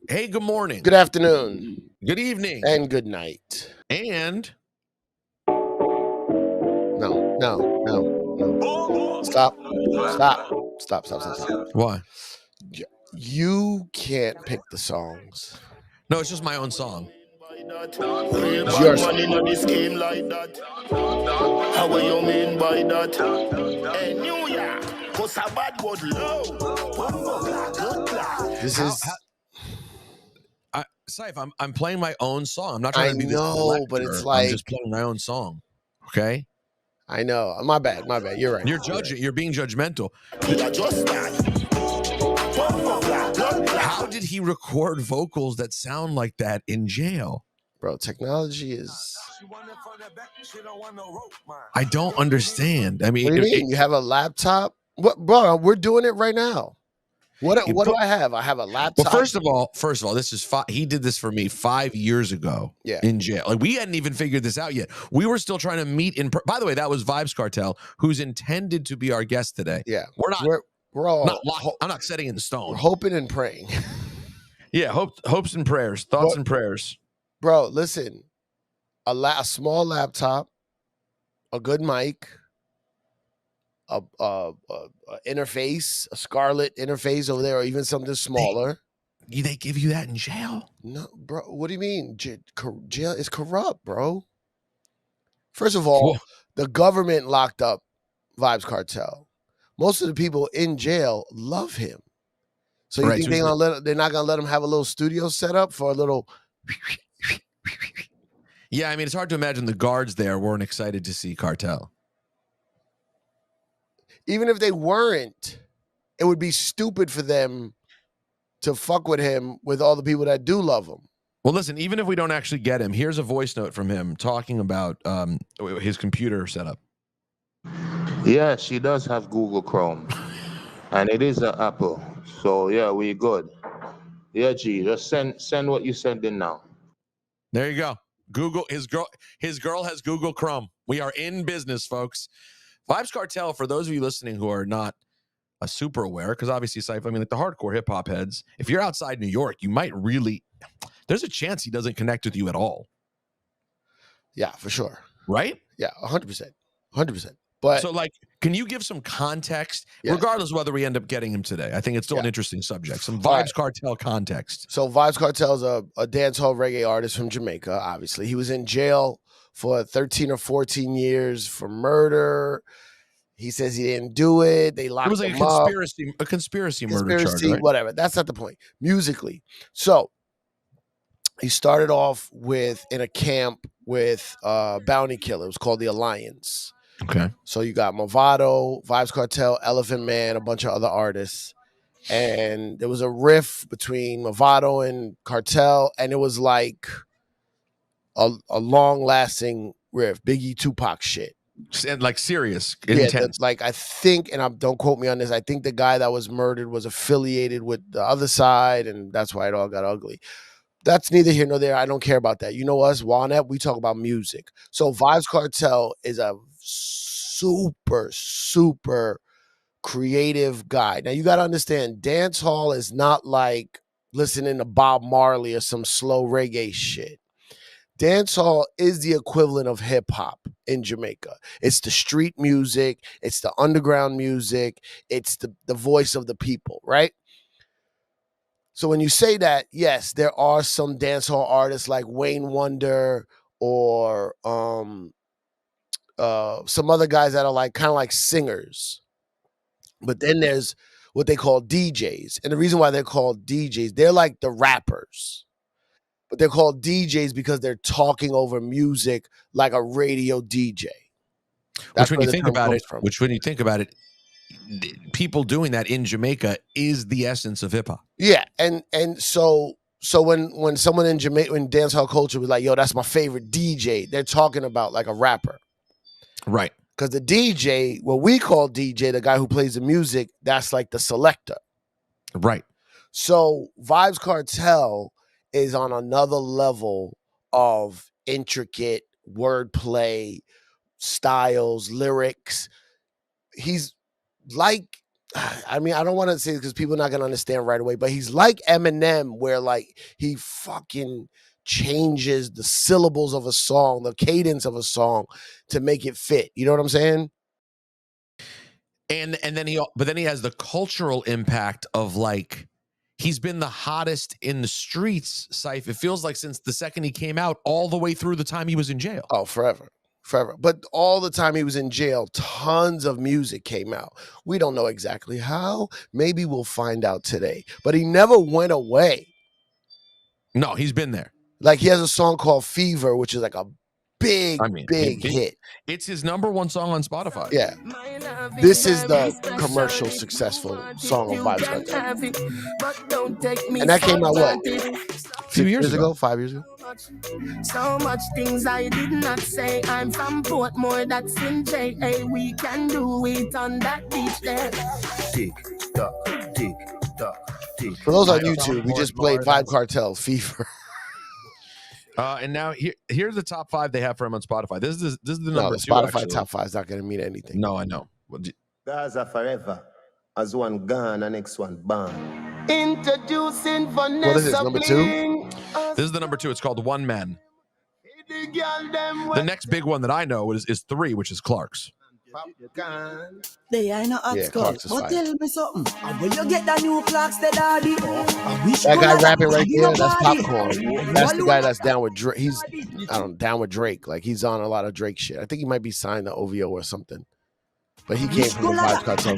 Hey, good morning. Good afternoon. Good evening. And good night. And No. Stop. Why? You can't pick the songs. No, it's just my own song. It's your song. How are you mean by that? Hey, New York, cause a bad word low. This is. Cipha, I'm playing my own song. I'm not trying to be this know, but it's I'm like just playing my own song. Okay? I know. My bad. You're right. You're judging. You're being judgmental. How did he record vocals that sound like that in jail? Bro, technology is. I don't understand. I mean, What do you mean? You have a laptop? What, bro? We're doing it right now. What do I have? I have a laptop. Well, first of all, this is he did this for me 5 years ago. Yeah. In jail. Like we hadn't even figured this out yet. We were still trying to meet in. By the way, that was Vybz Kartel, who's intended to be our guest today. Yeah. We're not. We're all. I'm not setting in stone. We're hoping and praying. Yeah, hopes and prayers, thoughts and prayers. Bro, listen. A small laptop, a good mic, a interface, a Scarlett interface over there, or even something smaller. They give you that in jail? No, bro. What do you mean? Jail is corrupt, bro. First of all, the government locked up Vybz Kartel. Most of the people in jail love him. So you think they're not gonna let him have a little studio set up for a little? Yeah, I mean, it's hard to imagine the guards there weren't excited to see Kartel. Even if they weren't, it would be stupid for them to fuck with him with all the people that do love him. Well, listen, even if we don't actually get him, here's a voice note from him talking about his computer setup. Yeah, she does have Google Chrome, and it is an Apple. So yeah, we good. Yeah, G, just send what you send in now. There you go. Google his girl has Google Chrome. We are in business, folks. Vybz Kartel, for those of you listening who are not super aware, because obviously, Cipha, I mean, like the hardcore hip hop heads, if you're outside New York, you might really, there's a chance he doesn't connect with you at all. Yeah, for sure. Right? Yeah, 100%. 100%. But so, like, can you give some context, regardless of whether we end up getting him today? I think it's still an interesting subject. Some Vybz Kartel context. So Vybz Kartel is a dancehall reggae artist from Jamaica, obviously. He was in jail for 13 or 14 years for murder. He says he didn't do it. They locked him up. A conspiracy murder charge, right? Whatever. That's not the point. Musically. So he started off in a camp with bounty killer. It was called the Alliance. Okay. So you got Movado, Vybz Kartel, Elephant Man, a bunch of other artists. And there was a riff between Movado and Kartel, and it was like a long-lasting riff, Biggie Tupac shit. And like serious, intense. Like I think, and don't quote me on this, I think the guy that was murdered was affiliated with the other side, and that's why it all got ugly. That's neither here nor there. I don't care about that. You know us, Juanet, we talk about music. So Vybz Kartel is a super, super creative guy. Now you got to understand, dancehall is not like listening to Bob Marley or some slow reggae shit. Dancehall is the equivalent of hip hop in Jamaica. It's the street music. It's the underground music. It's the voice of the people, right? So when you say that, yes, there are some dancehall artists like Wayne Wonder or some other guys that are like kind of like singers. But then there's what they call DJs. And the reason why they're called DJs, they're like the rappers. But they're called DJs because they're talking over music like a radio DJ. Which when you think about it, people doing that in Jamaica is the essence of hip hop. Yeah, and so when someone in Jamaica, in dancehall culture was like, yo, that's my favorite DJ, they're talking about like a rapper. Right. Because the DJ, what we call DJ, the guy who plays the music, that's like the selector. Right. So Vybz Kartel is on another level of intricate wordplay, styles, lyrics. He's like, I mean, I don't want to say it because people are not gonna understand right away, but he's like Eminem, where like he fucking changes the syllables of a song, the cadence of a song to make it fit. You know what I'm saying? And then he has the cultural impact of like he's been the hottest in the streets, Syph. It feels like since the second he came out, all the way through the time he was in jail. Oh, forever. But all the time he was in jail, tons of music came out. We don't know exactly how. Maybe we'll find out today. But he never went away. No, he's been there. Like he has a song called Fever, which is like a big hit. It's his #1 song on Spotify. Yeah. This is the commercial successful song of Vybz Kartel. And that came out what? A few years ago. 5 years ago? So much things I did not say. I'm from Portmore, that's in JA. We can do it on that beach there. Tick tock, tick tock, tick. For those on YouTube, we just played Vybz Kartel, Fever. And now here's the top 5 they have for him on Spotify. This is the number 2. Spotify actually. top 5 is not going to mean anything. No, I know. Gaza forever. As one gone, the next one born. Introducing Vanessa. What is this, number 2? This is the number 2. It's called One Man. The next big one that I know is 3, which is Clark's. They ain't no hot Clark's is but fire. tell me something. When you get the new Clark's, the daddy. That guy rapping right there, that's Popcorn. That's the guy that's down with Drake. He's, down with Drake. Like, he's on a lot of Drake shit. I think he might be signed to OVO or something. But he came from the Vybz Kartel.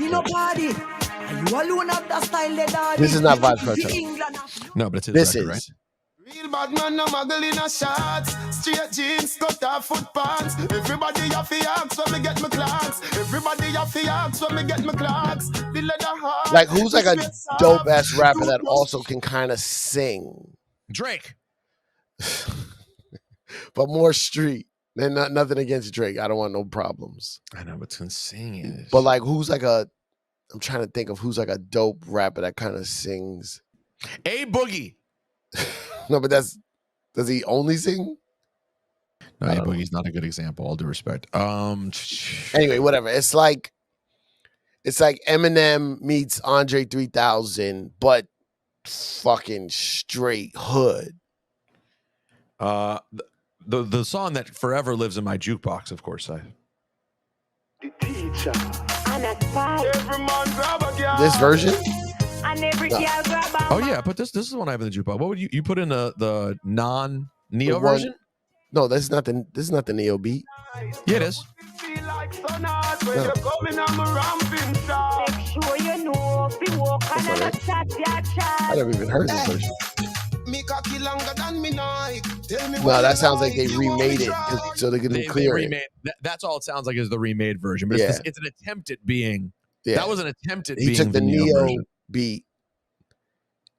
This is not Vybz Kartel. No, but it's his This record, is. right? Real bad man, no muggle in a shorts. Straight jeans, cut off foot pants. Everybody have to ask when me get my clocks. Everybody have to ask when me get my clocks. The leather heart. Like, who's like a dope ass rapper that also can kind of sing, Drake. but more street? And nothing against Drake. I don't want no problems. I know, but can sing it. But like, who's like a? I'm trying to think of who's like a dope rapper that kind of sings. A Boogie. No, but does he only sing? No, A Boogie's not a good example. All due respect. Anyway, whatever. It's like Eminem meets Andre 3000, but fucking straight hood. The song that forever lives in my jukebox, of course. The teacher. Every man grab a girl. This version? Oh yeah, but this is the one I have in the jukebox. What would you put in the non-Neo The one- version? No, this is not the Neo beat. Yeah, it is. Feel like sunlight when you're coming on my ramping shot. I never even heard this version. Me cocky longer than me Nike. Tell me No, what that you sounds like like, they you want remade me it try. so they could They clear it. remade. That's all it sounds like is the remade version. But Yeah. it's an attempt at being. Yeah. That was an attempt at He being took the Neo version. beat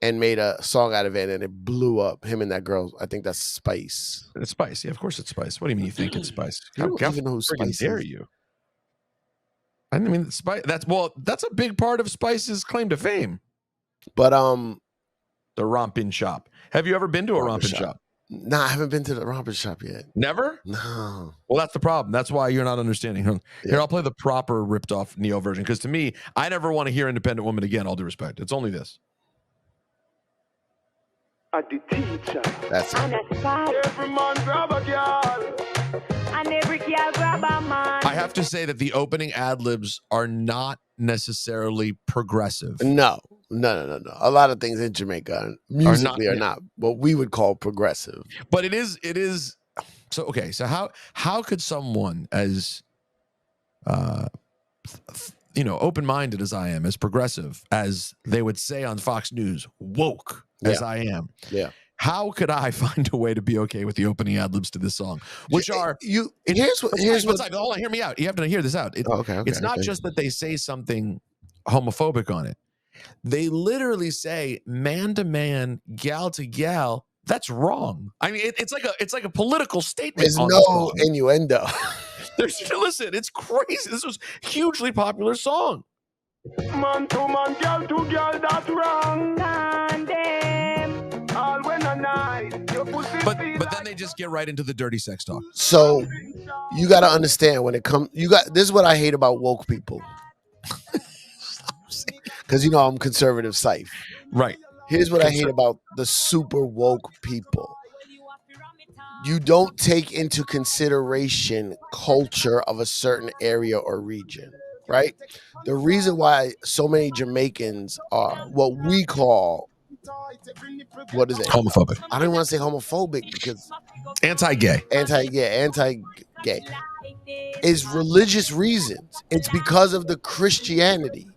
and made a song out of it, and it blew up. Him and that girl. I think that's Spice. It's Spice. Yeah, of course it's Spice. What do you mean you think it's Spice? I don't even know who friggin' Spice dare is. you? I mean, Spice. That's a big part of Spice's claim to fame. But The Rompin' Shop. Have you ever been to a Rompin' Rompin' Shop? nah, I haven't been to the Rompin' Shop yet. Never? No. Well, that's the problem. That's why you're not understanding. Here, Yeah. I'll play the proper ripped off Neo version because to me, I never want to hear Independent Woman again. All due respect, it's only this. At the teacher. That's it. Every man grab a girl. I have to say that the opening ad libs are not necessarily progressive. No. A lot of things in Jamaica musically are not what we would call progressive. But it is so okay. So how could someone as open-minded as I am, as progressive as they would say on Fox News, woke as I am. Yeah. How could I find a way to be okay with the opening ad libs to this song? Which are here's what hold on, hear me out. You have to hear this out. okay. It's not just that they say something homophobic on it. They literally say man to man, gal to gal. That's wrong. I mean, it's like a political statement. There's on no the song. innuendo. Listen, it's crazy. This was a hugely popular song. Man to man, girl to girl, that's wrong. All when a night, your pussy But feel then like they just get right into the dirty sex talk. So you got to understand when it comes. This is what I hate about woke people. because you know I'm conservative Cyph. Right. Here's what I hate about the super woke people. You don't take into consideration culture of a certain area or region, right? The reason why so many Jamaicans are what we call, what is it? Homophobic. I don't want to say homophobic because Anti-gay. anti-gay is religious reasons. It's because of the Christianity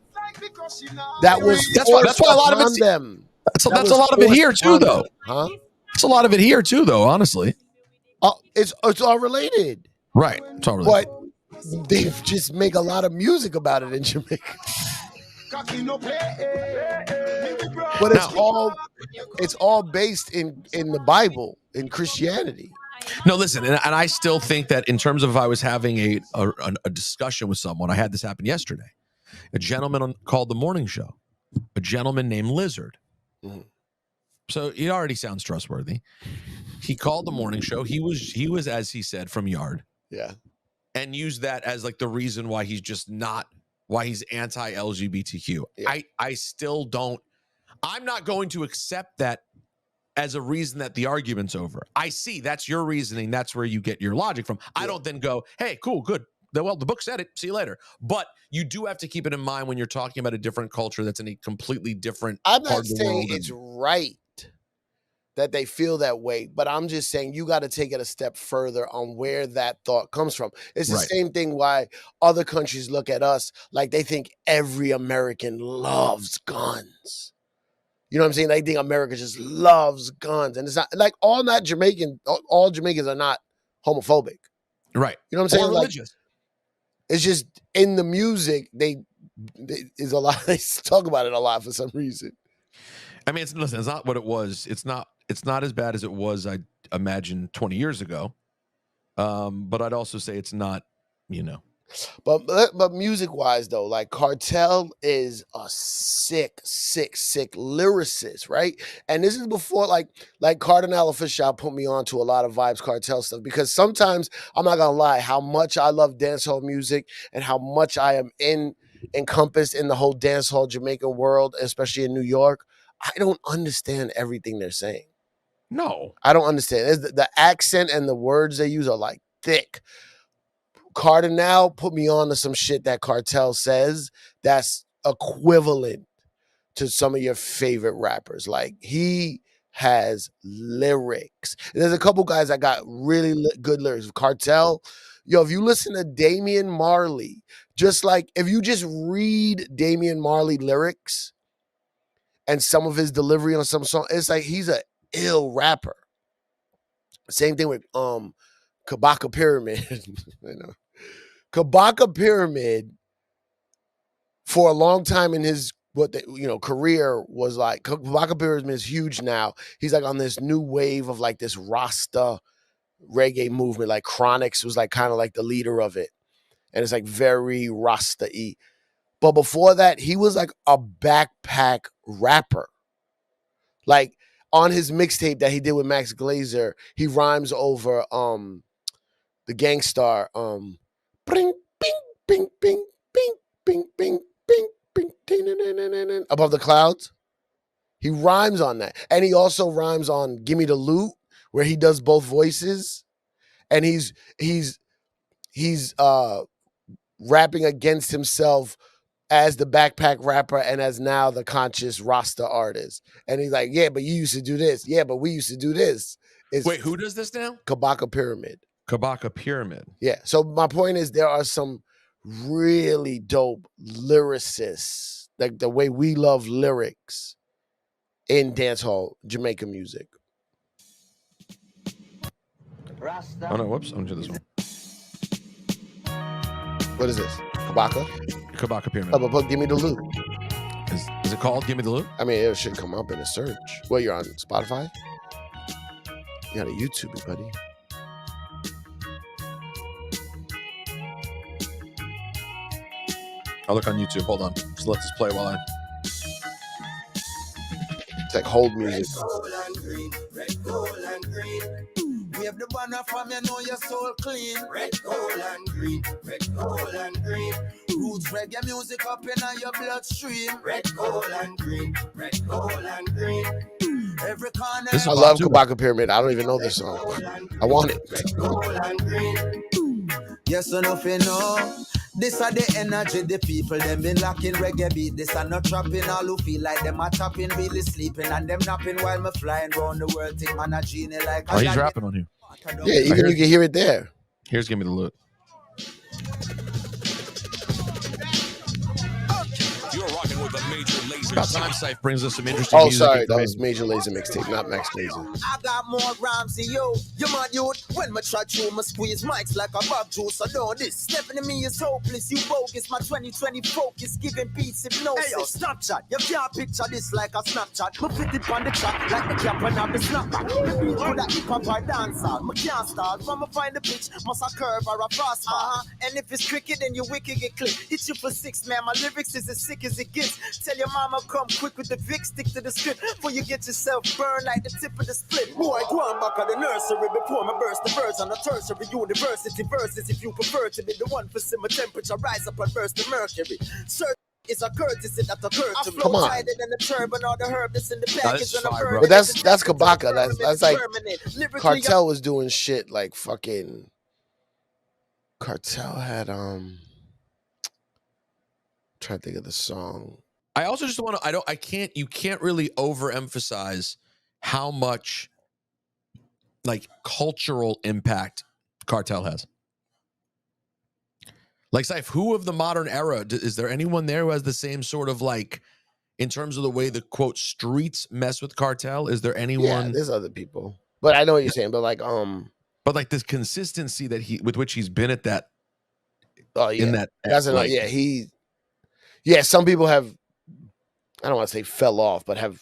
that was That's why a lot of upon them. That's a lot of it here too, though. Huh? That's a lot of it here too, though. Honestly, it's all related, right? It's all related. But they just make a lot of music about it in Jamaica. But it's all based in the Bible, in Christianity. No, listen, and I still think that in terms of if I was having a discussion with someone, I had this happen yesterday. A gentleman called the morning show, a gentleman named Lizard. Mm-hmm. So he already sounds trustworthy. He called the morning show. He was, as he said, from Yard. Yeah. And used that as like the reason why he's just not, why he's anti-LGBTQ. Yeah. I still don't, I'm not going to accept that as a reason that the argument's over. I see that's your reasoning. That's where you get your logic from. I don't then go, hey, cool, good. Well, the book said it. See you later. But you do have to keep it in mind when you're talking about a different culture that's in a completely different I'm part not of the saying world. It's right that they feel that way, but I'm just saying you got to take it a step further on where that thought comes from. It's the same thing why other countries look at us like they think every American loves guns. You know what I'm saying? They think America just loves guns. And it's not like all Jamaicans are not homophobic. Right. You know what I'm saying? Or religious. It's just in the music, they talk about it a lot for some reason. I mean, it's not what it was. It's not as bad as it was, I imagine, 20 years ago. But I'd also say it's not, But music-wise, though, like Kartel is a sick lyricist, right? And this is before, like Cardinal Official put me on to a lot of Vybz Kartel stuff, because sometimes, I'm not going to lie, how much I love dancehall music and how much I am encompassed in the whole dancehall Jamaican world, especially in New York, I don't understand everything they're saying. No. I don't understand. The accent and the words they use are like thick. Cardinal put me on to some shit that Kartel says that's equivalent to some of your favorite rappers. Like, he has lyrics. There's a couple guys that got really good lyrics. Kartel, if you listen to Damian Marley, just like if you just read Damian Marley lyrics and some of his delivery on some song, it's like he's an ill rapper. Same thing with Kabaka Pyramid. Kabaka Pyramid, for a long time in his career, was like, Kabaka Pyramid is huge now. He's like on this new wave of like this Rasta reggae movement. Like Chronix was like kind of like the leader of it, and it's like very Rasta-y. But before that, he was like a backpack rapper. Like on his mixtape that he did with Max Glazer, he rhymes over the Gangstar bing bing bing bing bing bing bing bing bing bing above the clouds. He rhymes on that. And he also rhymes on Gimme the Loot, where he does both voices. And he's rapping against himself as the backpack rapper and as now the conscious Rasta artist. And he's like, yeah, but you used to do this. Yeah, but we used to do this. Wait, who does this now? Kabaka Pyramid. Kabaka Pyramid. Yeah. So my point is, there are some really dope lyricists, like the way we love lyrics in dancehall Jamaican music. Oh no, whoops, I'm gonna do this one. What is this? Kabaka? Kabaka Pyramid. Oh, but Give Me the Loot. Is it called Give Me the Loot? I mean, it should come up in a search. Well, you're on Spotify? You gotta YouTube it, buddy. I'll look on YouTube. Hold on. Just let this play while I... It's like hold music. Red, gold, and green. Red, gold, and green. Wave the banner from you know your soul clean. Red, gold, and green. Red, gold, and green. Roots reggae music up in your bloodstream. Red, gold, and green. Red, gold, and green. Every corner. This is I love Kabaka Pyramid. I don't even know this song. I want it. Red, gold, and green. Yes, so nothing, no. This are the energy, the people, them been locking reggae beat. This are not trapping, all who feel like them are tapping, really sleeping, and them napping while me flying round the world. Think man a genie like a he's rapping on you. Yeah, even you can hear it there. Here's Give Me the Loot. You're rocking with a Major Lazer. About time Cypher brings us some interesting music. Oh, sorry, that was Major Lazer mixtape, not Max Lazer. I got more rhymes than you. You man, youth. When me try to, me squeeze mics like a Bob Juice. I know this. Stepping to me is hopeless. You bogus. My 2020 focus, giving beats hypnosis. Hey, yo, Snapchat. You can't picture this like a Snapchat. Me fit it on the track like the cap when I'm the snapback. The beat could a hip hop or dancehall. Me can't start. From me find the pitch, must a curve or a fastball. And if it's cricket, then you wicked get clipped. Hit you for 6, man. My lyrics is as sick as it gets. Tell your mama come quick with the Vic, stick to the script before you get yourself burned like the tip of the split. Boy, go on back at the nursery before me burst the verse on a tertiary university verses. If you prefer to be the one for simmer temperature, rise up and burst the mercury. Certain it's a courtesy that occurred to me. Come on. Tighter than the turban or the herb that's in the package. But that's Kabaka. That's like Kartel was doing shit like fucking. Kartel had trying to think of the song. I also just want to, you can't really overemphasize how much like cultural impact Kartel has. Like, Saif, who of the modern era, is there anyone there who has the same sort of like, in terms of the way the quote streets mess with Kartel? Is there anyone? Yeah, there's other people, but I know what you're saying. But like this consistency that with which he's been at that. Oh yeah, in that. That's like, yeah. Some people have. I don't want to say fell off, but have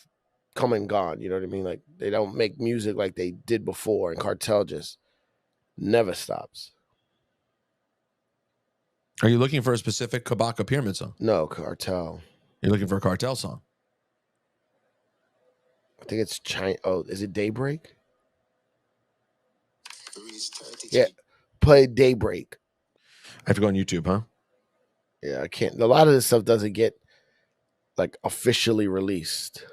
come and gone. You know what I mean? Like they don't make music like they did before, and Kartel just never stops. Are you looking for a specific Kabaka Pyramid song? No, Kartel. You're looking for a Kartel song? I think it's China. Oh, is it Daybreak? Yeah, play Daybreak. I have to go on YouTube, huh? Yeah, I can't. A lot of this stuff doesn't get like officially released.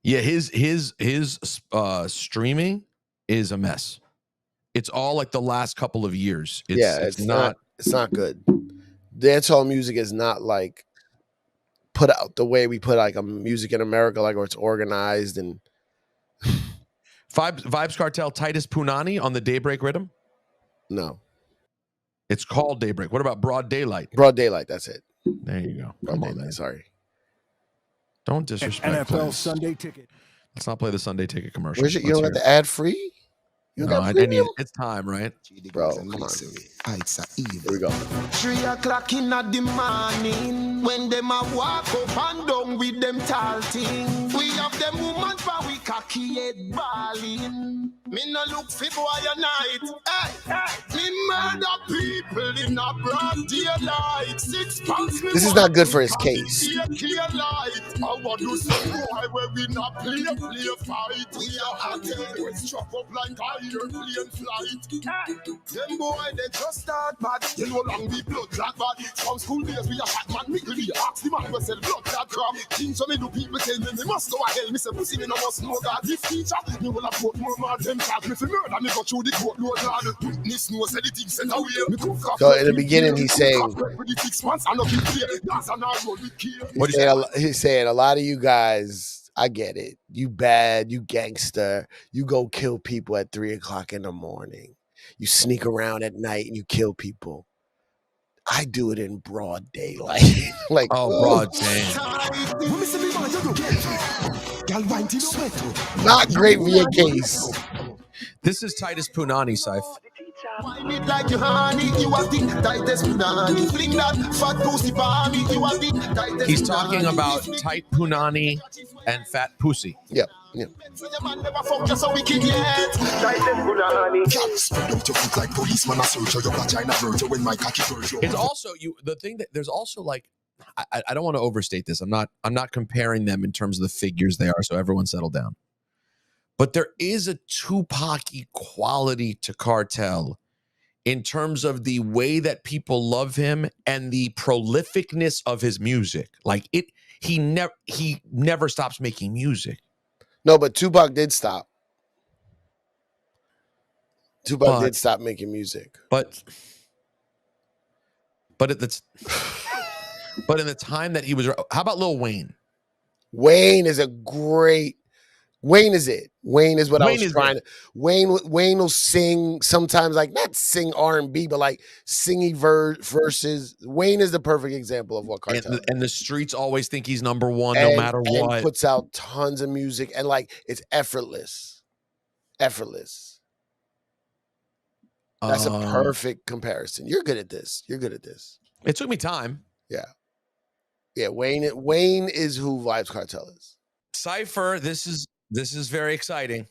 Yeah, his streaming is a mess. It's all like the last couple of years. It's not good. Dancehall music is not like put out the way we put like a music in America, like where it's organized and. Vybz Kartel Titus Punani on the Daybreak rhythm? No. It's called Daybreak. What about Broad Daylight? Broad Daylight, that's it. There you go. Broad Daylight, sorry. Don't disrespect NFL players. Sunday Ticket. Let's not play the Sunday Ticket commercial. You don't have the ad free? No, I need it's time, right? Bro, come on. Here we go. 3 o'clock in the morning, when them a walk up and down with them tall thing. We have them woman for we cocky head balling. Me no look for boy a night. Hey, me murder people in a broad daylight. 6 pounds. This is not good for his case. I want to say boy where we not play fight. We are hot we strap up like iron plane flight. Them boy they just start bad. You know long the blood clot bad. From school days we a fat man mickle the ask the man we sell blood clot crap. Things so me do people tell me must go a hell. Me say pussy me no must know God. This teacher me will have put more mad them tag me for murder me go through the court load lad. Witness no say the thing sent away. So in the beginning he's saying he's saying a lot of you guys, I get it. You bad, you gangster, you go kill people at 3 o'clock in the morning. You sneak around at night and you kill people. I do it in broad daylight. Like broad day. Not great for your case. This is Titus Punani, Saif. Wine it like you honey, you are the tightest punani. Fling that fat pussy body, you are the tightest. He's talking about tight punani and fat pussy. Yep. It's also the thing that there's also like I don't want to overstate this. I'm not comparing them in terms of the figures they are, so everyone settle down. But there is a Tupac-y quality to Kartel in terms of the way that people love him and the prolificness of his music. Like he never stops making music. No, but Tupac did stop. Tupac did stop making music. But in the time that he was, how about Lil Wayne? Wayne is Wayne is it. Wayne is what Wayne I was trying to. Wayne will sing sometimes, like not sing R&B, but like singy verses. Wayne is the perfect example of what Kartel. And the streets always think he's number one, no matter what. And puts out tons of music, and like it's effortless. Effortless. That's a perfect comparison. You're good at this. It took me time. Yeah. Yeah, Wayne is who Vybz Kartel is. Cipha, this is very exciting.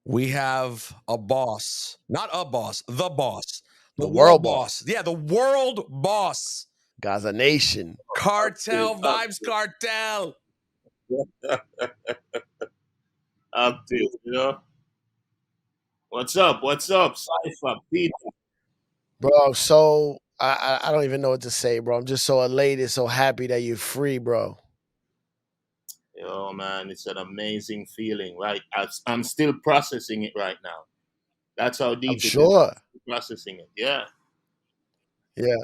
We have a boss. Not a boss, the boss. The world boss. Yeah, the world boss. Gaza Nation. Kartel, Vybz Kartel. Active, you know? What's up? Cipha, Peter. Bro, so I don't even know what to say, bro. I'm just so elated, so happy that you're free, bro. Yo, man, it's an amazing feeling. Like I'm still processing it right now. That's how deep I'm sure. Processing it. Yeah. Yeah.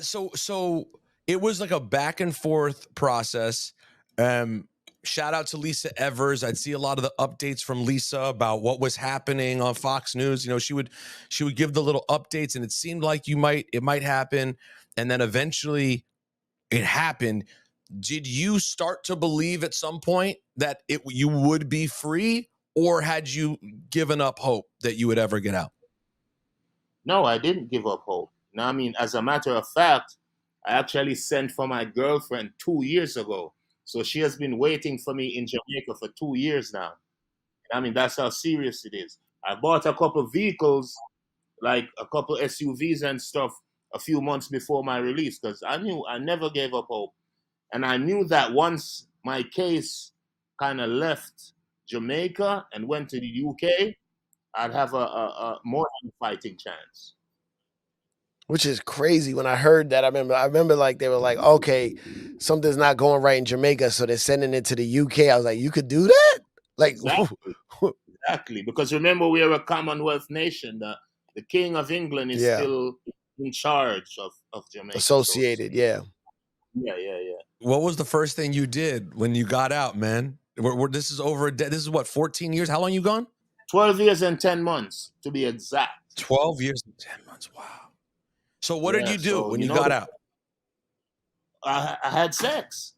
So it was like a back and forth process. Shout out to Lisa Evers. I'd see a lot of the updates from Lisa about what was happening on Fox News. You know, she would give the little updates, and it seemed like it might happen, and then eventually it happened. Did you start to believe at some point that you would be free, or had you given up hope that you would ever get out? No, I didn't give up hope. Now, I mean, as a matter of fact, I actually sent for my girlfriend 2 years ago. So she has been waiting for me in Jamaica for 2 years now. I mean, that's how serious it is. I bought a couple of vehicles, like a couple SUVs and stuff, a few months before my release, because I knew I never gave up hope. And I knew that once my case kind of left Jamaica and went to the UK, I'd have a more than fighting chance. Which is crazy. When I heard that, I remember like they were like, okay, something's not going right in Jamaica, so they're sending it to the UK. I was like, you could do that? Like, exactly. Because remember, we are a Commonwealth nation. The King of England is still in charge of Jamaica. Associated, Yeah. What was the first thing you did when you got out, man? This is over this is what, 14 years? How long you gone? 12 years and 10 months, to be exact. 12 years and 10 months. Wow. So what did you do when you got out? I had sex.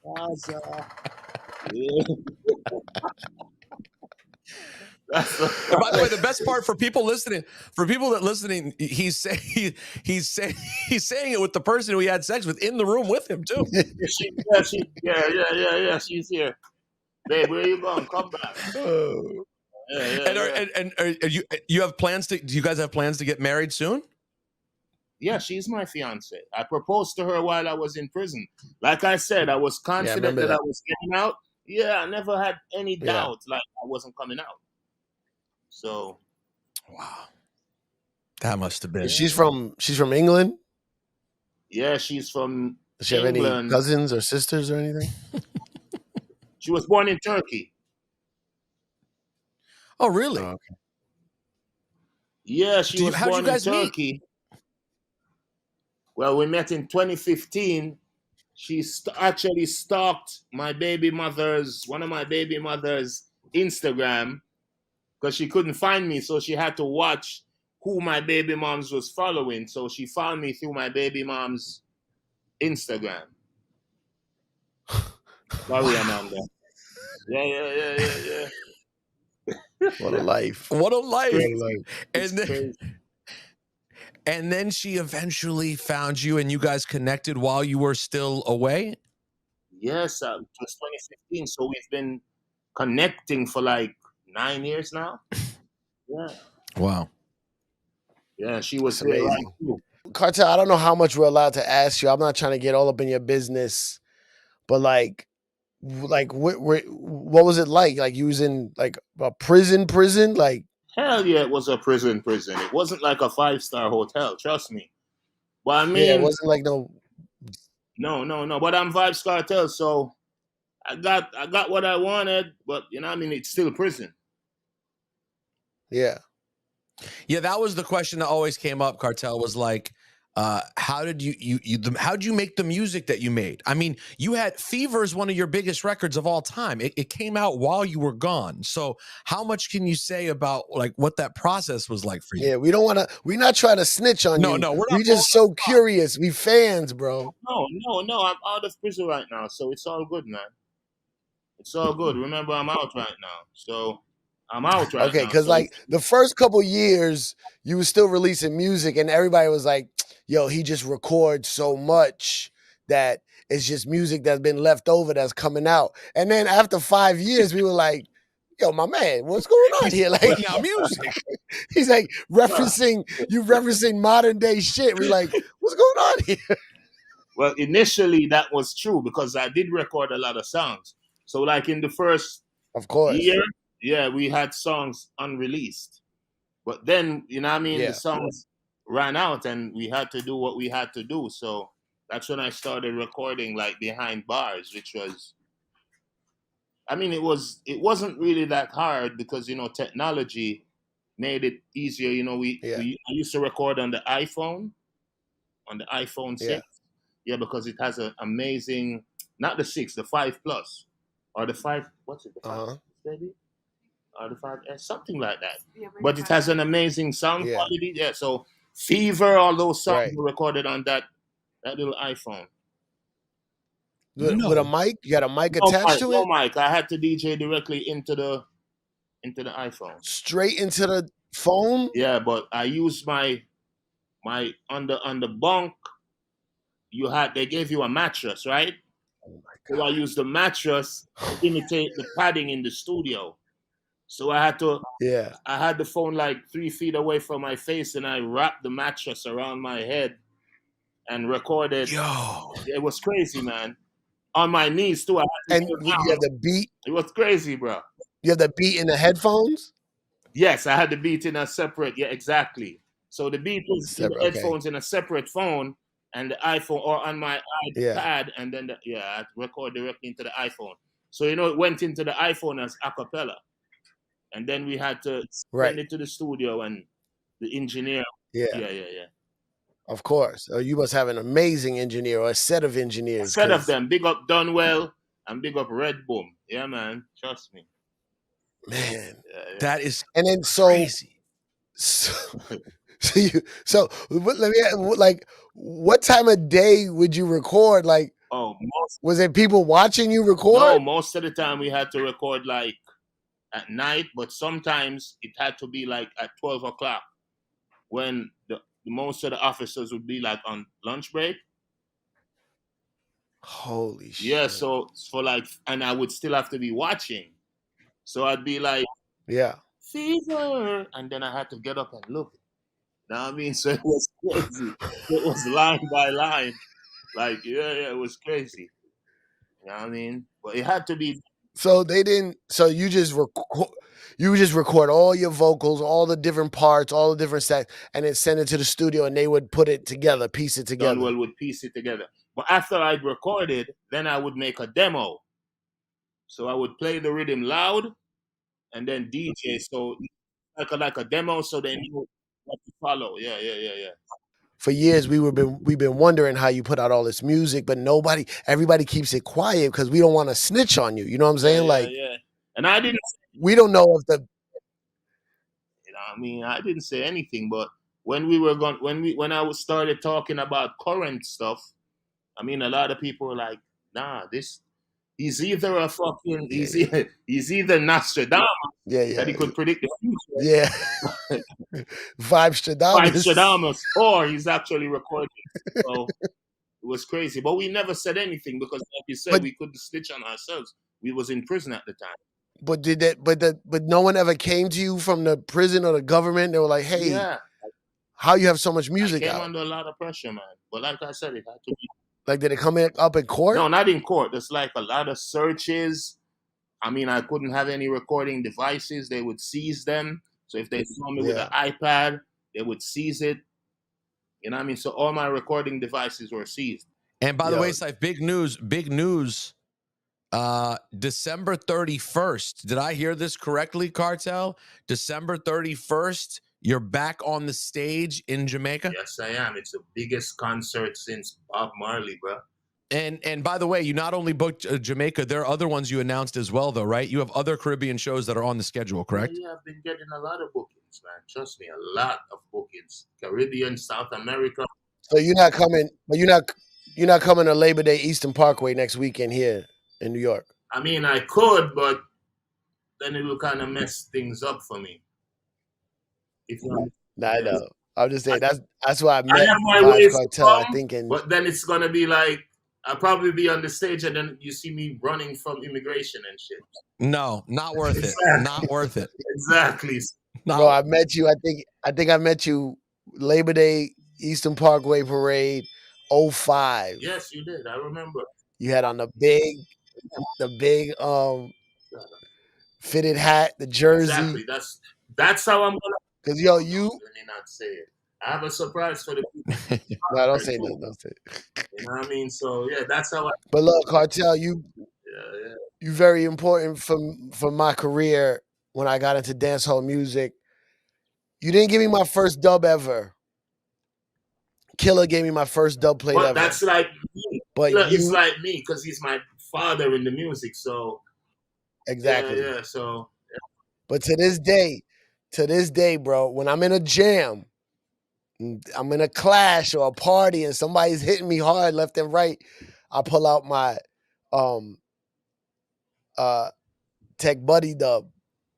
And by the way, the best part for people that listening, he's saying it with the person who he had sex with in the room with him too. Yeah. She's here. Babe, where you going? Come back. You have plans do you guys have plans to get married soon? Yeah, she's my fiance. I proposed to her while I was in prison. Like I said, I was confident that I was getting out. Yeah, I never had any doubt like I wasn't coming out. So, wow, that must have been. She's from England. Yeah, she's from. Does she have England. any cousins or sisters or anything? She was born in Turkey. Oh, really? Oh, okay. Yeah, she was born in Turkey. Meet? Well, we met in 2015. She actually stalked one of my baby mother's Instagram because she couldn't find me, so she had to watch who my baby moms was following. So she found me through my baby mom's Instagram. Sorry, Amanda. Yeah. What a life. What a life. And then she eventually found you and you guys connected while you were still away? Yes, it was 2015. So we've been connecting for like 9 years now. Yeah. Wow. Yeah, she was amazing. Kartel, I don't know how much we're allowed to ask you. I'm not trying to get all up in your business, but like, Like what was it like? Like you was in like a prison, like Hell yeah, it was a prison. It wasn't like a 5-star hotel, trust me. But I yeah, it mean, wasn't like no. no. But I'm Vybz Kartel, so I got what I wanted. But you know, what I mean, it's still prison. Yeah. Yeah, that was the question that always came up. Cartel was like, how did how'd you make the music that you made? I mean, you had Fever is one of your biggest records of all time. It came out while you were gone. So how much can you say about like what that process was like for you? Yeah, we're not trying to snitch on you. No, we're not. We just so curious. We fans, bro. No. I'm out of prison right now, so it's all good, man. It's all good. Remember, I'm out right now, so I'm out right now. Okay, because like the first couple years, you were still releasing music, and everybody was like, "Yo, he just records so much that it's just music that's been left over that's coming out." And then after 5 years, we were like, "Yo, my man, what's going on here?" Like, putting out music. He's like referencing modern day shit. We're like, "What's going on here?" Well, initially that was true because I did record a lot of songs. So, like in the first Of course. year, yeah, we had songs unreleased. But then, you know what I mean? Yeah. The songs ran out and we had to do what we had to do. So that's when I started recording like behind bars, which was, I mean, it wasn't really that hard because, you know, technology made it easier. You know, I used to record on the iPhone 6. Yeah, because it has an amazing, not the 6, the 5 Plus. Or the 5, what's it? The 5, maybe? Or the 5S, something like that. But it has an amazing sound quality. Yeah, so Fever, all those songs were recorded on that little iPhone. With a mic? You got a mic attached to it? No mic. I had to DJ directly into the iPhone. Straight into the phone? Yeah, but I used my on the bunk. They gave you a mattress, right? Oh my God. So I used the mattress to imitate the padding in the studio. So I had the phone like 3 feet away from my face, and I wrapped the mattress around my head and recorded. Yo, it was crazy, man. On my knees too. And you have the beat. It was crazy, bro. You have the beat in the headphones? Yes, I had the beat in a separate. Yeah, exactly. So the beat was in the headphones in a separate phone. And the iPhone or on my iPad, and then I record directly into the iPhone. So it went into the iPhone as a cappella, and then we had to send it to the studio and the engineer. Yeah. Of course. Oh, you must have an amazing engineer or a set of engineers. A set of them. Big up Dunwell and big up Red Boom. Yeah, man. Trust me. Man, that is and then crazy. So let me like, what time of day would you record? Like, was it people watching you record? No, most of the time we had to record like at night, but sometimes it had to be like at 12 o'clock when most of the officers would be like on lunch break. Holy shit! Yeah, so for like, and I would still have to be watching, so I'd be like, Fever, and then I had to get up and look. You know what I mean? So it was crazy. It was line by line. Like, it was crazy. You know what I mean? But it had to be. So you just record all your vocals, all the different parts, all the different sets, and then send it to the studio and they would put it together, piece it together. Dunwell would piece it together. But after I'd recorded, then I would make a demo. So I would play the rhythm loud and then DJ. So like a demo so they knew what to follow. Yeah. For years we've been wondering how you put out all this music, but everybody keeps it quiet because we don't want to snitch on you. You know what I'm saying? Yeah. And I didn't. We don't know if the. You know, I mean, I didn't say anything, but when I started talking about current stuff, I mean, a lot of people were like, "Nah, he's either a fucking he's either Nostradamus that he could predict the future." Yeah. Vybzkartel, or he's actually recording. So it was crazy. But we never said anything because, like you said, we couldn't snitch on ourselves. We was in prison at the time. But no one ever came to you from the prison or the government. They were like, "Hey, how you have so much music I came out?" under a lot of pressure, man. But like I said, it had to be. Like, did it come up in court? No, not in court. There's like a lot of searches. I mean, I couldn't have any recording devices. They would seize them. So if they saw me with an iPad, they would seize it. You know what I mean? So all my recording devices were seized. And by the way, Saif, big news. December 31st. Did I hear this correctly, Kartel? December 31st, you're back on the stage in Jamaica? Yes, I am. It's the biggest concert since Bob Marley, bro. And by the way, you not only booked Jamaica, there are other ones you announced as well, though, right? You have other Caribbean shows that are on the schedule, correct? Yeah, I've been getting a lot of bookings, man. Trust me, a lot of bookings. Caribbean, South America. So you're not coming, but you're not coming to Labor Day Eastern Parkway next weekend here in New York. I mean, I could, but then it will kind of mess things up for me. If you I know. I'm just saying that's why I met I have my Vybz ways to Kartel. come, I think, but then it's gonna be like I'll probably be on the stage and then you see me running from immigration and shit. No, not worth it. Not worth it. Exactly. Bro, I met you. I think I met you Labor Day Eastern Parkway Parade 05. Yes, you did. I remember. You had on the big fitted hat, the jersey. Exactly. That's how I'm gonna. Cause you. Let me not say it. I have a surprise for the people. No, don't say nothing. Don't say it. You know what I mean? So yeah, that's how I. But look, Kartel, you very important for my career when I got into dancehall music. You didn't give me my first dub ever. Killer gave me my first dub plate ever. That's like me. But it's like me because he's my father in the music. So exactly. Yeah. So. Yeah. But to this day, bro, when I'm in a jam, I'm in a clash or a party, and somebody's hitting me hard left and right, I pull out my Tech Buddy dub.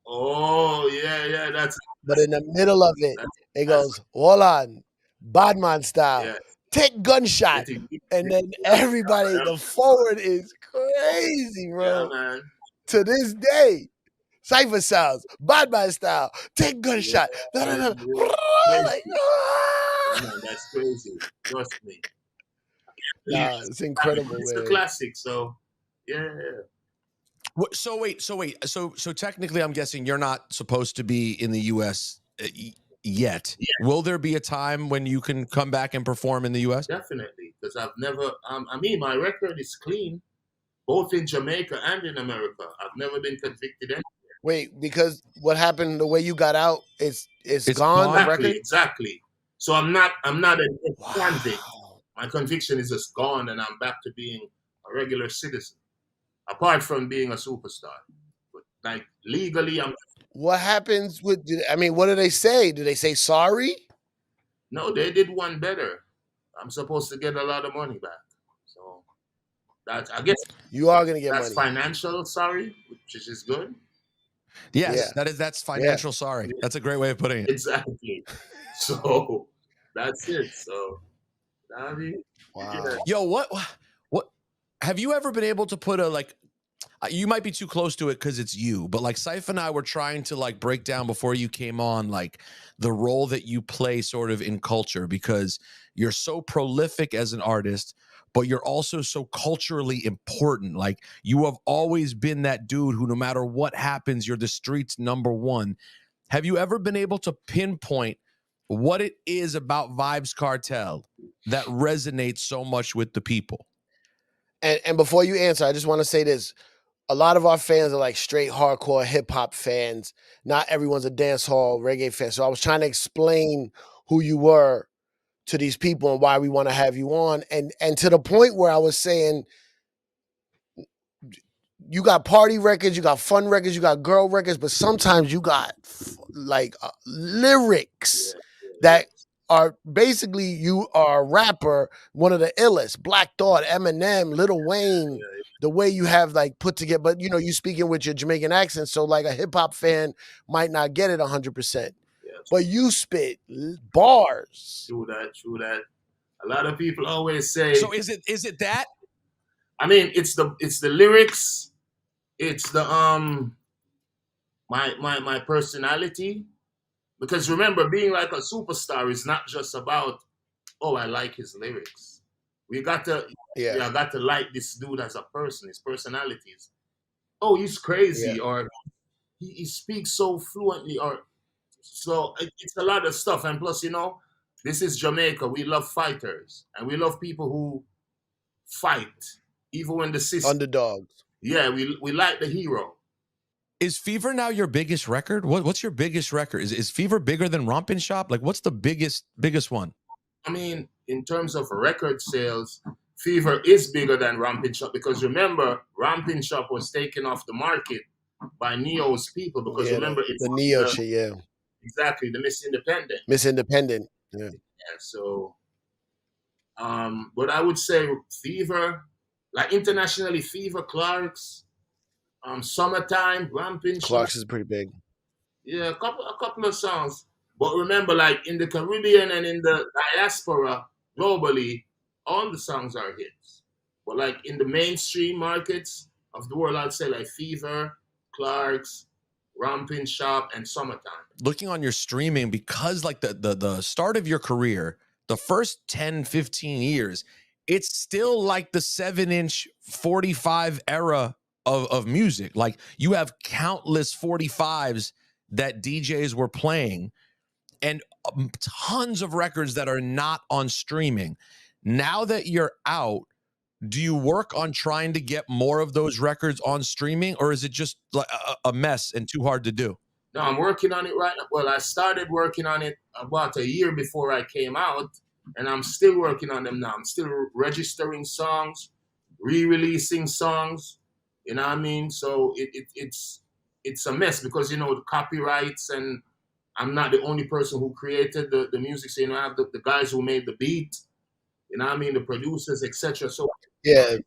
Oh yeah, that's. But in the middle of it, it goes, hold on, Badman style, take gunshot, and then everybody, the forward is crazy, bro. Yeah, man. To this day, Cipha Sounds, Badman style, take gunshot. Yeah. Like, Man, that's crazy. Trust me. Nah, it's incredible, It's man. a classic. So yeah. So wait. So technically, I'm guessing you're not supposed to be in the U.S. Yet. Yeah. Will there be a time when you can come back and perform in the U.S.? Definitely, because I've never. I mean, my record is clean, both in Jamaica and in America. I've never been convicted anywhere. Wait, because what happened? The way you got out, it's gone. The record? Exactly. So I'm not a convict. My conviction is just gone, and I'm back to being a regular citizen. Apart from being a superstar, but like legally, I'm. What happens with? I mean, what do they say? Do they say sorry? No, they did one better. I'm supposed to get a lot of money back. So that's, I guess, you are gonna get money. That's financial sorry, which is good. Yes, that's financial sorry. That's a great way of putting it. Exactly. So that's it. So I mean, wow. Yo, what have you ever been able to put a you might be too close to it because it's you, but like Cipha and I were trying to like break down before you came on, like the role that you play sort of in culture, because you're so prolific as an artist, but you're also so culturally important. Like you have always been that dude who, no matter what happens, you're the street's #1. Have you ever been able to pinpoint what it is about Vybz Kartel that resonates so much with the people? And before you answer, I just want to say this. A lot of our fans are like straight hardcore hip hop fans. Not everyone's a dancehall reggae fan. So I was trying to explain who you were to these people and why we want to have you on. And to the point where I was saying, you got party records, you got fun records, you got girl records, but sometimes you got like lyrics that are basically, you are a rapper, one of the illest, Black Thought, Eminem, Lil Wayne, the way you have like put together, but you know, you speaking with your Jamaican accent, so like a hip hop fan might not get it 100%, but you spit bars. True that. A lot of people always say. So is it that? I mean, it's the lyrics, it's the my personality. Because remember, being like a superstar is not just about, oh, I like his lyrics. We got to, I got to like this dude as a person, his personalities. Oh, he's crazy, or he speaks so fluently, or so it's a lot of stuff. And plus, you know, this is Jamaica. We love fighters, and we love people who fight, even when the system underdogs. Yeah, we like the hero. Is Fever now your biggest record? What's your biggest record? Is Fever bigger than Rompin' Shop? Like, what's the biggest one? I mean, in terms of record sales, Fever is bigger than Rompin' Shop, because remember, Rompin' Shop was taken off the market by Neo's people, because remember, it's the Neo shit, exactly, the Miss Independent. Miss Independent, yeah. So, but I would say Fever, like internationally, Fever, Clark's, Summertime, Rompin' Shop. Clark's is pretty big. Yeah, a couple of songs. But remember, like in the Caribbean and in the diaspora globally, all the songs are hits. But like in the mainstream markets of the world, I'd say like Fever, Clark's, Rompin' Shop, and Summertime. Looking on your streaming, because like the start of your career, the first 10, 15 years, it's still like the 7-inch 45 era of music. Like you have countless 45s that DJs were playing, and tons of records that are not on streaming. Now that you're out, do you work on trying to get more of those records on streaming, or is it just like a mess and too hard to do? No, I'm working on it right now. Well, I started working on it about a year before I came out, and I'm still working on them now. I'm still registering songs, re-releasing songs. You know what I mean? So it's a mess, because, you know, the copyrights, and I'm not the only person who created the music. So, you know, I have the guys who made the beat, you know what I mean, the producers, etc. So yeah,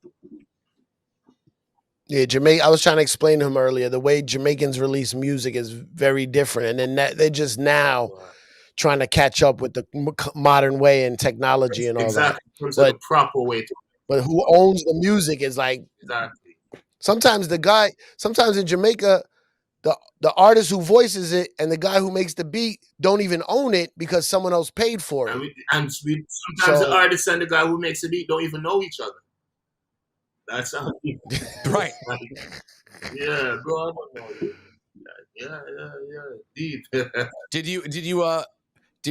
Jamaica. I was trying to explain to him earlier, the way Jamaicans release music is very different, and then they're just now trying to catch up with the modern way and technology and all that. But the proper way to. But who owns the music is like sometimes in Jamaica, the artist who voices it and the guy who makes the beat don't even own it because someone else paid for it. Sometimes the artist and the guy who makes the beat don't even know each other. That's how right. Yeah, go on. Yeah. Deep. Did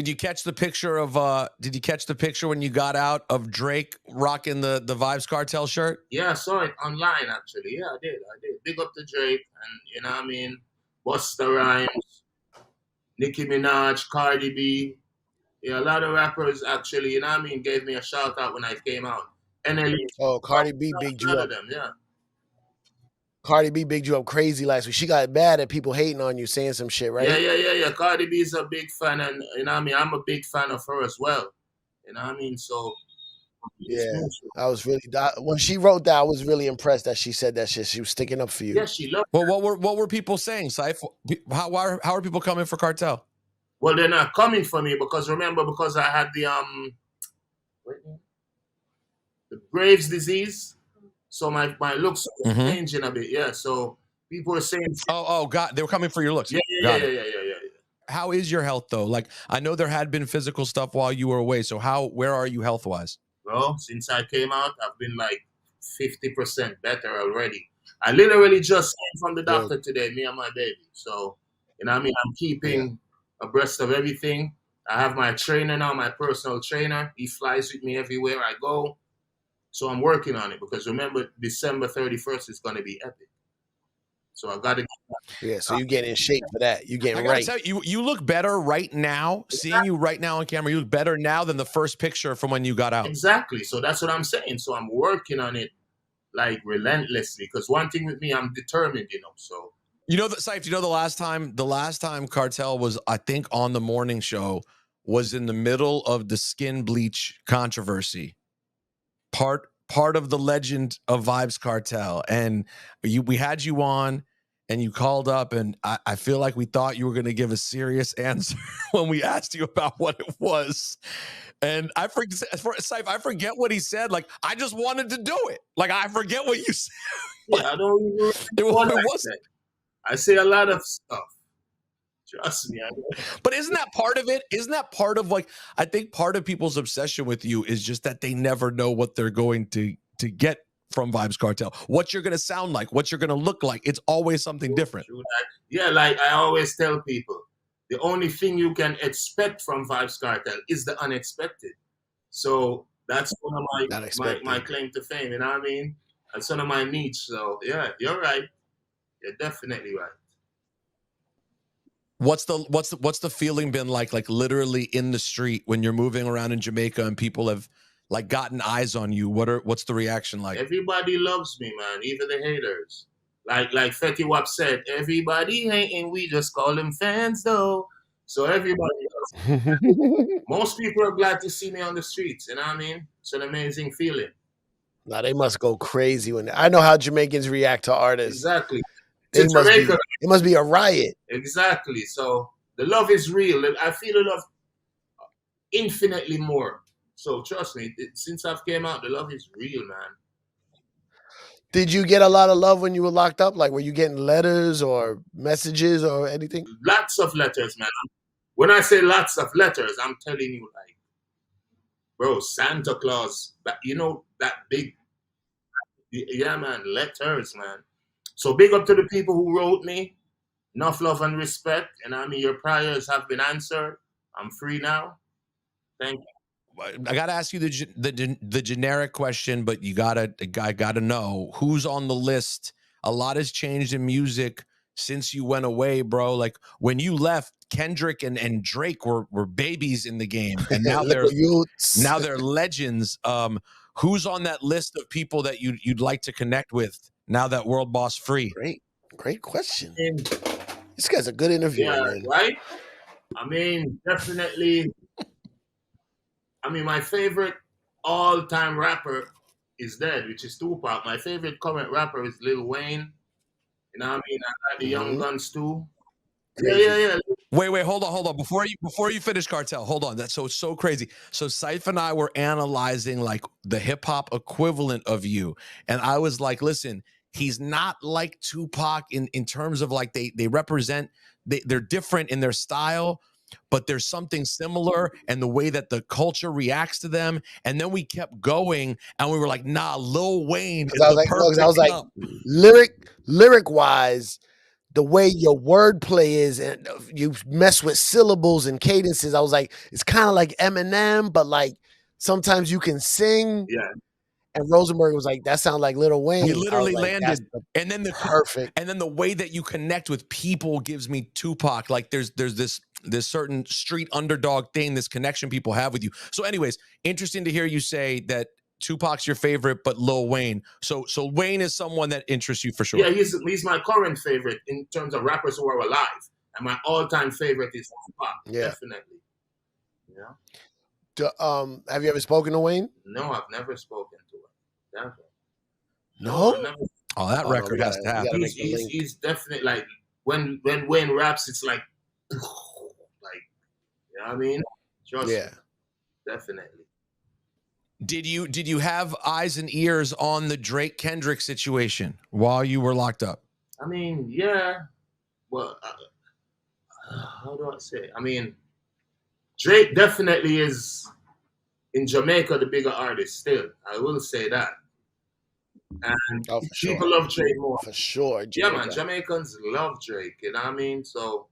you catch the picture of when you got out of Drake rocking the Vybz Kartel shirt? Yeah, I saw it online actually. Yeah, I did. Big up to Drake, and you know what I mean, Busta Rhymes, Nicki Minaj, Cardi B. Yeah, a lot of rappers actually, you know what I mean, gave me a shout out when I came out. Cardi B bigged you up. Them, yeah. Cardi B bigged you up crazy last week. She got mad at people hating on you, saying some shit, right? Yeah. Cardi B is a big fan, and you know what I mean, I'm a big fan of her as well. You know what I mean? So yeah, I was really when she wrote that, I was really impressed that she said that shit. She was sticking up for you. Yeah, she loved. Well, what were people saying, Cyph? How are people coming for Kartel? Well, they're not coming for me because I had the Graves' disease. So my looks are changing a bit, yeah. So people are saying, "Oh, God, they were coming for your looks." Yeah. How is your health though? Like, I know there had been physical stuff while you were away. So where are you health wise? Well, since I came out, I've been like 50% better already. I literally just came from the doctor today, me and my baby. So, you know what I mean? I'm keeping abreast of everything. I have my trainer now, my personal trainer. He flies with me everywhere I go. So I'm working on it because remember, December 31st is going to be epic. So I got to. Yeah, so you get in shape for that. You getting right. Tell you look better right now. Seeing you right now on camera, you look better now than the first picture from when you got out. Exactly. So that's what I'm saying. So I'm working on it like relentlessly because one thing with me, I'm determined, you know. So Cyph, the last time Kartel was, I think, on the morning show was in the middle of the skin bleach controversy. Part of the legend of Vybz Kartel, and we had you on, and you called up, and I feel like we thought you were going to give a serious answer when we asked you about what it was, and I forget what he said. Like, I just wanted to do it. Like, I forget what you said. Yeah, I don't even. I say a lot of stuff. Trust me. But isn't that part of it? Isn't that part of like, I think part of people's obsession with you is just that they never know what they're going to get from Vybz Kartel, what you're going to sound like, what you're going to look like. It's always something different. Yeah, like I always tell people, the only thing you can expect from Vybz Kartel is the unexpected. So that's one of my claim to fame, you know what I mean? That's one of my needs. So yeah, you're right. You're definitely right. What's the feeling been like literally in the street when you're moving around in Jamaica and people have like gotten eyes on you? What's the reaction like? Everybody loves me, man, even the haters. Like Fetty Wap said, everybody hating, we just call them fans though. So everybody loves me. Most people are glad to see me on the streets, you know what I mean? It's an amazing feeling. Now they must go crazy when I know how Jamaicans react to artists. Exactly. It must be a riot. Exactly. So the love is real. I feel the love infinitely more. So trust me, since I've came out, the love is real, man. Did you get a lot of love when you were locked up? Like, were you getting letters or messages or anything? Lots of letters, man. When I say lots of letters, I'm telling you, like, bro, Santa Claus, you know, that big, yeah, man, letters, man. So big up to the people who wrote me. Enough love and respect. And I mean, your prayers have been answered. I'm free now. Thank you. I gotta ask you the generic question, but I gotta know who's on the list. A lot has changed in music since you went away, bro. Like when you left, Kendrick and Drake were babies in the game, and now they're legends. Who's on that list of people that you'd like to connect with now that World Boss free? Great question. This guy's a good interviewer. Yeah, man. right? I mean, definitely. I mean, my favorite all-time rapper is dead, which is Tupac. My favorite current rapper is Lil Wayne. You know what I mean? I like the Young Guns too. Yeah. Wait, hold on. Before you finish Kartel, hold on. That's so crazy. So Cipha and I were analyzing like the hip hop equivalent of you, and I was like, listen, he's not like Tupac in terms of like they represent, they're different in their style, but there's something similar and the way that the culture reacts to them. And then we kept going and we were like, nah, Lil Wayne is the perfect. I was like, lyric wise, the way your wordplay is and you mess with syllables and cadences, I was like, it's kind of like Eminem, but like sometimes you can sing. Yeah. And Rosenburg was like, that sounds like Lil Wayne. We literally like, landed, and then perfect. And then the way that you connect with people gives me Tupac. Like there's this certain street underdog thing, this connection people have with you. So, anyways, interesting to hear you say that Tupac's your favorite, but Lil Wayne. So Wayne is someone that interests you for sure. Yeah, he's my current favorite in terms of rappers who are alive, and my all-time favorite is Tupac. Yeah, definitely. Yeah. Have you ever spoken to Wayne? No, I've never spoken to him. Never. No. Never. Oh, that record has to happen. He's definitely like when Wayne raps, it's like, you know what I mean? Yeah, definitely. Did you have eyes and ears on the Drake Kendrick situation while you were locked up? I mean, yeah. Well, how do I say? I mean, Drake definitely is in Jamaica the bigger artist still. I will say that. And people love Drake more. For sure. Jamaica. Yeah, man. Jamaicans love Drake. You know what I mean? So,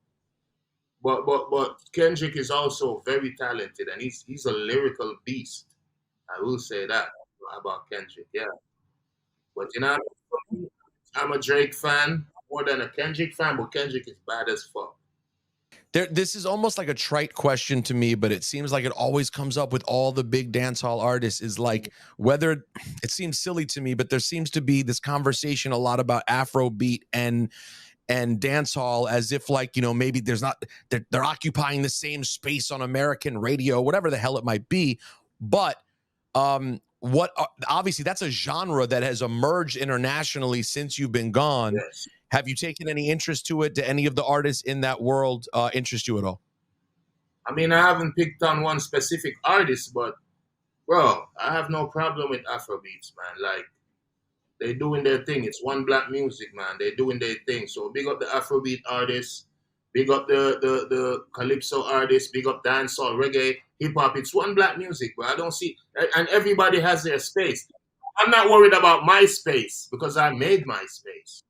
but Kendrick is also very talented, and he's a lyrical beast. I will say that about Kendrick. Yeah. But you know, I'm a Drake fan more than a Kendrick fan, but Kendrick is bad as fuck. This is almost like a trite question to me, but it seems like it always comes up with all the big dancehall artists is like whether it seems silly to me, but there seems to be this conversation a lot about Afrobeat and dancehall as if like, you know, maybe there's not, they're occupying the same space on American radio, whatever the hell it might be. But obviously that's a genre that has emerged internationally since you've been gone. Yes. Have you taken any interest to it? Do any of the artists in that world interest you at all? I mean, I haven't picked on one specific artist, but bro, I have no problem with Afrobeats, man. Like, they're doing their thing. It's one black music, man. They're doing their thing. So big up the Afrobeat artists. big up the calypso artists, big up dancehall, reggae, hip hop. It's one black music, but I don't see, and everybody has their space. I'm not worried about my space because I made my space,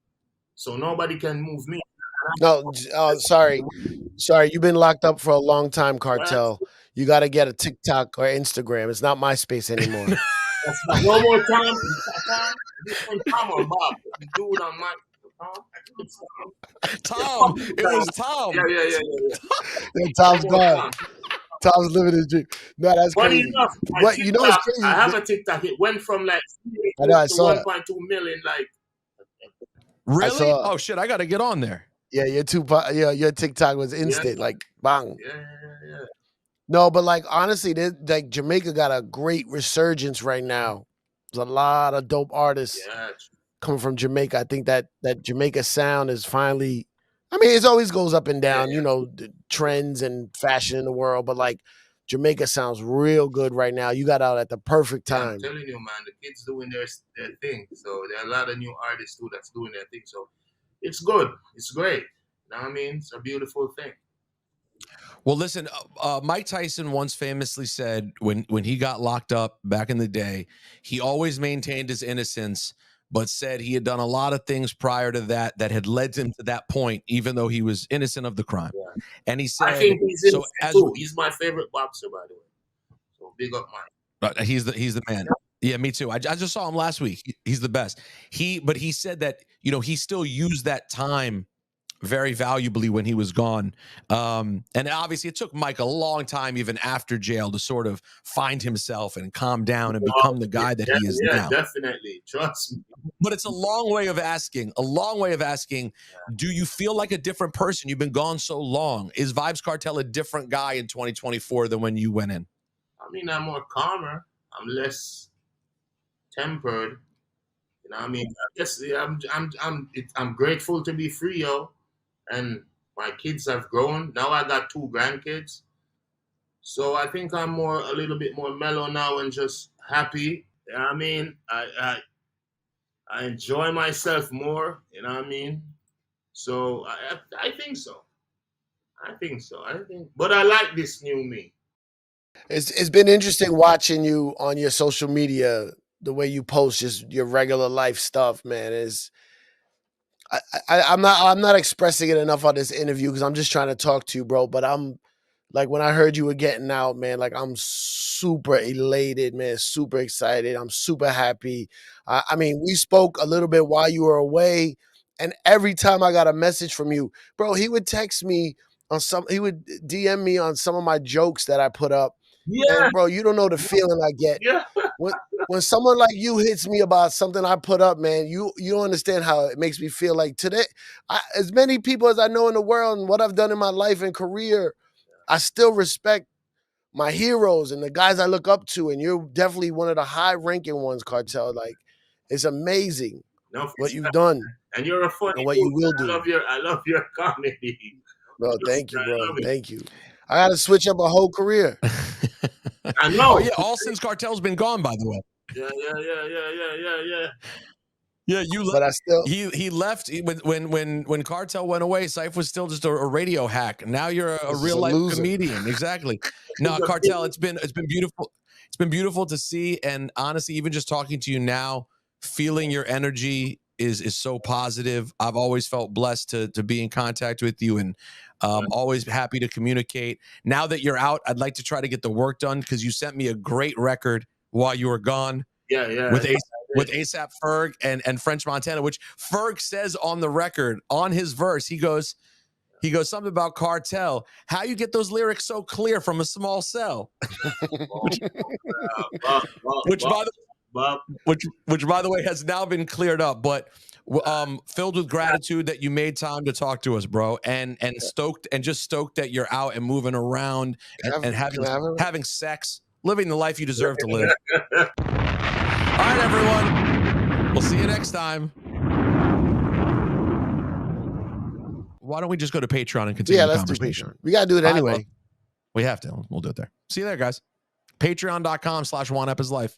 so nobody can move me. No, sorry. You've been locked up for a long time, Cartel. You got to get a TikTok or Instagram. It's not MySpace anymore. That's not, no more time. Tom or Bob, the dude on my Tom. It was Tom. Yeah. Tom's gone. Tom's living his dream. No, that's Funny crazy. enough, What you know is crazy. I have a TikTok. It went from like I know, I to saw it. 1.2 million. Like, Really? Oh shit! I got to get on there. Yeah, your TikTok was instant, like bang. Yeah. No, but like honestly, like Jamaica got a great resurgence right now. There's a lot of dope artists coming from Jamaica. I think that Jamaica sound is finally. I mean, it always goes up and down, you know, the trends and fashion in the world, but like Jamaica sounds real good right now. You got out at the perfect time. I'm telling you, man, the kids doing their thing. So there are a lot of new artists too that's doing their thing. So it's good. It's great. You know what I mean? It's a beautiful thing. Well, listen, Mike Tyson once famously said when he got locked up back in the day, he always maintained his innocence, but said he had done a lot of things prior to that had led him to that point, even though he was innocent of the crime. Yeah. And he said, I think he's innocent too. He's my favorite boxer, by the way. So big up Mike. He's the man. Yeah, me too. I just saw him last week. He's the best. But he said that, you know, he still used that time very valuably when he was gone. And obviously it took Mike a long time, even after jail, to sort of find himself and calm down and become the guy that he is now. Definitely. Trust me. But it's a long way of asking, do you feel like a different person? You've been gone so long. Is Vybz Kartel a different guy in 2024 than when you went in? I mean, I'm more calmer. I'm less tempered. You know what I mean? I guess I'm grateful to be free, yo. And my kids have grown. Now I got 2 grandkids. So I think I'm a little bit more mellow now and just happy. You know what I mean? I enjoy myself more. You know what I mean? So I think so. But I like this new me. It's been interesting watching you on your social media, the way you post just your regular life stuff, man. I'm not expressing it enough on this interview because I'm just trying to talk to you, bro. But I'm like, when I heard you were getting out, man, like I'm super elated, man, super excited. I'm super happy. I mean, we spoke a little bit while you were away, and every time I got a message from you, bro, he would text me he would DM me on some of my jokes that I put up. Yeah. And bro, you don't know the feeling I get. Yeah. When someone like you hits me about something I put up, man, you don't understand how it makes me feel. Like today, as many people as I know in the world and what I've done in my life and career, I still respect my heroes and the guys I look up to, and you're definitely one of the high-ranking ones, Kartel. Like, it's amazing what you've done. And you're a funny and what you will do. I love your comedy. Bro, thank you, bro. Thank you. I got to switch up a whole career. I know. Oh, yeah, all since Kartel's been gone, by the way. Yeah. Yeah, But I still. He left when Kartel went away. Cipha was still just a radio hack. Now you're a real life comedian. Exactly. No, Kartel, it's been beautiful. It's been beautiful to see, and honestly, even just talking to you now, feeling your energy is so positive. I've always felt blessed to be in contact with you, and always happy to communicate. Now that you're out, I'd like to try to get the work done because you sent me a great record while you were gone. Yeah. With ASAP Ferg and French Montana, which Ferg says on the record, on his verse, he goes something about Kartel. How you get those lyrics so clear from a small cell? Which by the way has now been cleared up, but filled with gratitude that you made time to talk to us, bro, and stoked that you're out and moving around and having sex, living the life you deserve to live. All right, everyone. We'll see you next time. Why don't we just go to Patreon and continue the conversation? Do Patreon. We got to do it anyway. We have to. We'll do it there. See you there, guys. Patreon.com/OneUpIsLife.